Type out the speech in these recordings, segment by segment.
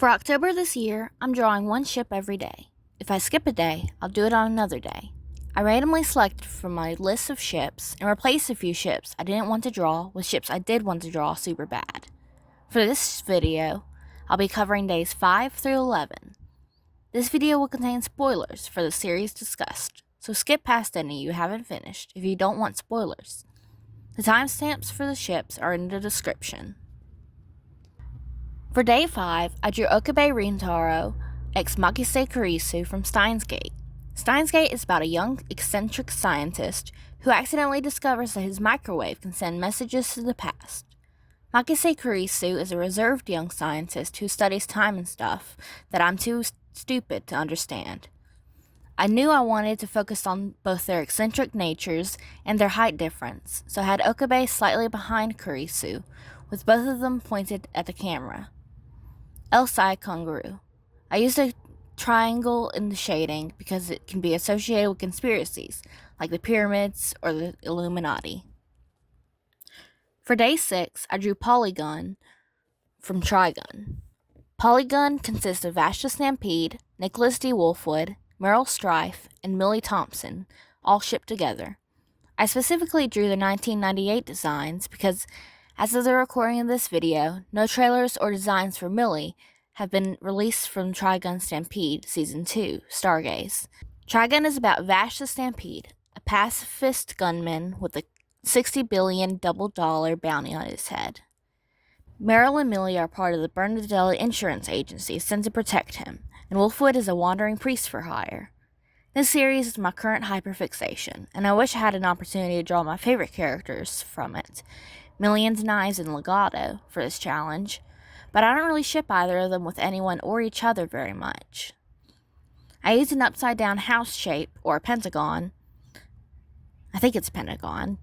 For October this year, I'm drawing one ship every day. If I skip a day, I'll do it on another day. I randomly selected from my list of ships and replaced a few ships I didn't want to draw with ships I did want to draw super bad. For this video, I'll be covering days 5 through 11. This video will contain spoilers for the series discussed, so skip past any you haven't finished if you don't want spoilers. The timestamps for the ships are in the description. For day 5, I drew Okabe Rintarou x Makise Kurisu from Steins. Steins is about a young, eccentric scientist who accidentally discovers that his microwave can send messages to the past. Makise Kurisu is a reserved young scientist who studies time and stuff that I'm too stupid to understand. I knew I wanted to focus on both their eccentric natures and their height difference, so I had Okabe slightly behind Kurisu, with both of them pointed at the camera. Elsai Kangaroo. I used a triangle in the shading because it can be associated with conspiracies, like the pyramids or the Illuminati. For day 6, I drew Polygon from Trigun. Polygon consists of Vash the Stampede, Nicholas D. Wolfwood, Meryl Stryfe, and Millie Thompson, all shipped together. I specifically drew the 1998 designs because, as of the recording of this video, no trailers or designs for Millie have been released from Trigun Stampede Season 2, Stargaze. Trigun is about Vash the Stampede, a pacifist gunman with a $60 billion double dollar bounty on his head. Meryl and Millie are part of the Bernadette insurance agency sent to protect him, and Wolfwood is a wandering priest for hire. This series is my current hyperfixation, and I wish I had an opportunity to draw my favorite characters from it, Millions, Knives, and Legato, for this challenge, but I don't really ship either of them with anyone or each other very much. I used an upside-down house shape, or a pentagon, I think it's a pentagon,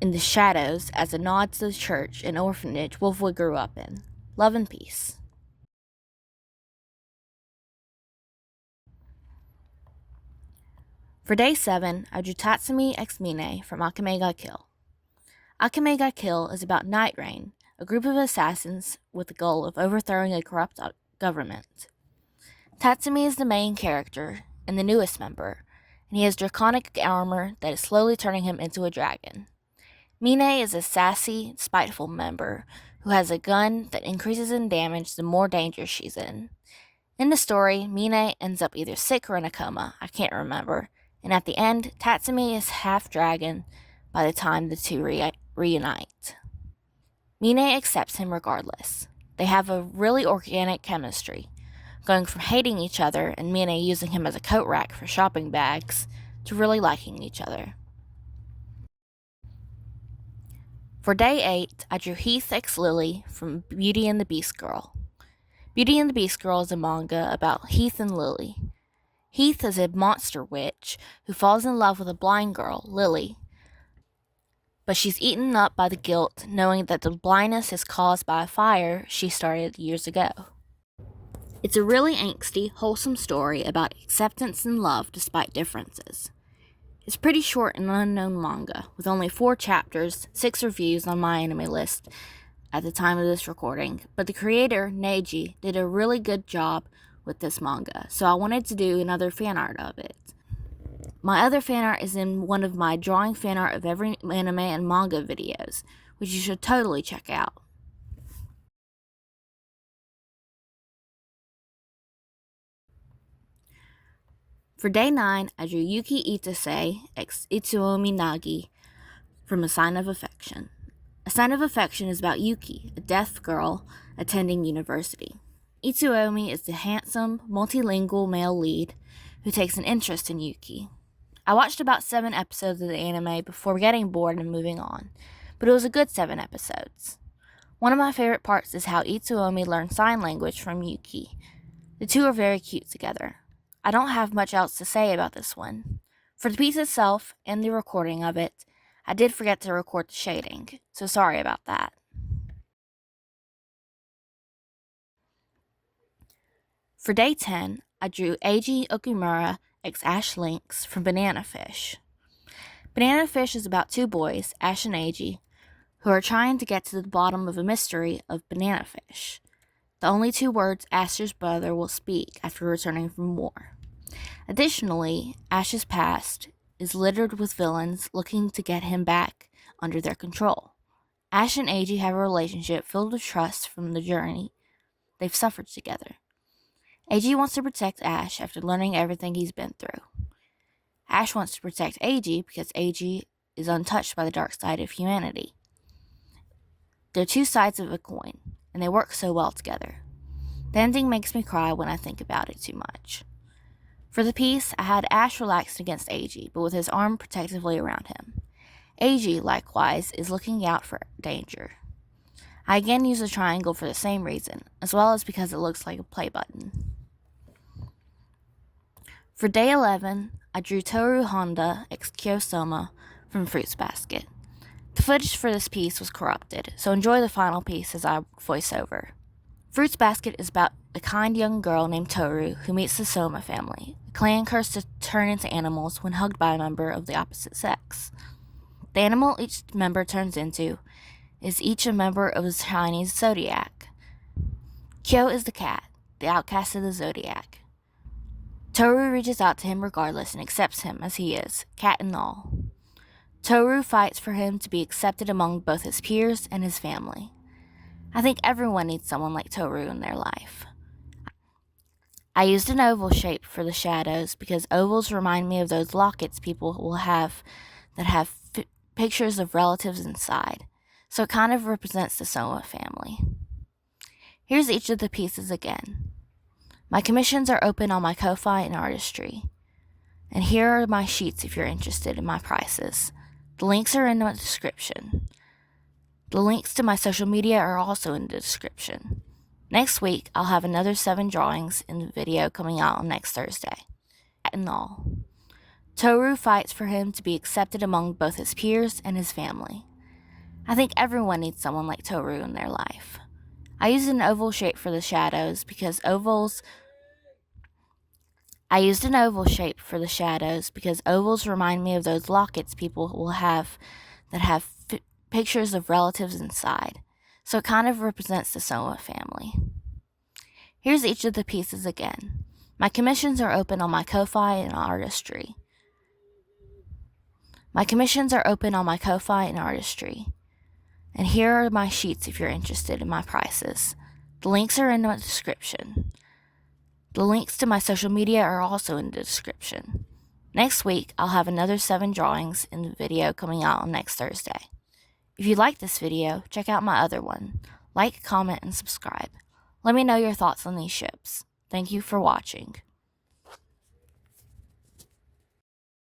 in the shadows as a nod to the church and orphanage Wolfwood grew up in. Love and peace. For day 7, I drew Tatsumi x Mine from AKame ga Kill. AKame ga Kill is about Night Rain, a group of assassins with the goal of overthrowing a corrupt government. Tatsumi is the main character and the newest member, and he has draconic armor that is slowly turning him into a dragon. Mine is a sassy, spiteful member who has a gun that increases in damage the more danger she's in. In the story, Mine ends up either sick or in a coma, I can't remember, and at the end, Tatsumi is half dragon by the time the two reunite. Mine accepts him regardless. They have a really organic chemistry, going from hating each other and Mine using him as a coat rack for shopping bags to really liking each other. For day 8, I drew Heath x Lily from Beauty and the Beast Girl. Beauty and the Beast Girl is a manga about Heath and Lily. Heath is a monster witch who falls in love with a blind girl, Lily, but she's eaten up by the guilt knowing that the blindness is caused by a fire she started years ago. It's a really angsty, wholesome story about acceptance and love despite differences. It's pretty short and unknown manga, with only 4 chapters, 6 reviews on my anime list at the time of this recording, but the creator, Nagi, did a really good job with this manga, so I wanted to do another fan art of it. My other fan art is in one of my drawing fan art of every anime and manga videos, which you should totally check out. For day 9, I drew Yuki Itose x Itsuomi Nagi from A Sign of Affection. A Sign of Affection is about Yuki, a deaf girl attending university. Itsuomi is the handsome, multilingual male lead who takes an interest in Yuki. I watched about 7 episodes of the anime before getting bored and moving on, but it was a good 7 episodes. One of my favorite parts is how Itsuomi learned sign language from Yuki. The two are very cute together. I don't have much else to say about this one. For the piece itself and the recording of it, I did forget to record the shading, so sorry about that. For day 10, I drew Eiji Okumura x Ash Lynx from Banana Fish. Banana Fish is about 2 boys, Ash and Eiji, who are trying to get to the bottom of a mystery of Banana Fish. the only 2 words Ash's brother will speak after returning from war. Additionally, Ash's past is littered with villains looking to get him back under their control. Ash and Eiji have a relationship filled with trust from the journey they've suffered together. Eiji wants to protect Ash after learning everything he's been through. Ash wants to protect Eiji because Eiji is untouched by the dark side of humanity. They're 2 sides of a coin, and they work so well together. The ending makes me cry when I think about it too much. For the piece, I had Ash relaxed against Eiji, but with his arm protectively around him. Eiji, likewise, is looking out for danger. I again use a triangle for the same reason, as well as because it looks like a play button. For day 11, I drew Tohru Honda x Sohma from Fruits Basket. The footage for this piece was corrupted, so enjoy the final piece as I voice over. Fruits Basket is about a kind young girl named Tohru who meets the Sohma family, a clan cursed to turn into animals when hugged by a member of the opposite sex. The animal each member turns into is each a member of the Chinese zodiac. Kyo is the cat, the outcast of the zodiac. Tohru reaches out to him regardless and accepts him as he is, cat and all. Tohru fights for him to be accepted among both his peers and his family. I think everyone needs someone like Tohru in their life. I used an oval shape for the shadows because ovals remind me of those lockets people will have that have pictures of relatives inside, so it kind of represents the Sohma family. Here's each of the pieces again. My commissions are open on my Ko-Fi and Artistry. And here are my sheets if you're interested in my prices. The links are in the description. The links to my social media are also in the description. Next week, I'll have another 7 drawings in the video coming out on next Thursday. And all. Tohru fights for him to be accepted among both his peers and his family. I think everyone needs someone like Tohru in their life. I used an oval shape for the shadows because ovals remind me of those lockets people will have that have pictures of relatives inside, so it kind of represents the Sohma family. Here's each of the pieces again. My commissions are open on my Ko-Fi and Artistry. And here are my sheets if you're interested in my prices. The links are in the description. The links to my social media are also in the description. Next week, I'll have another 7 drawings in the video coming out on next Thursday. If you like this video, check out my other one. Like, comment, and subscribe. Let me know your thoughts on these ships. Thank you for watching.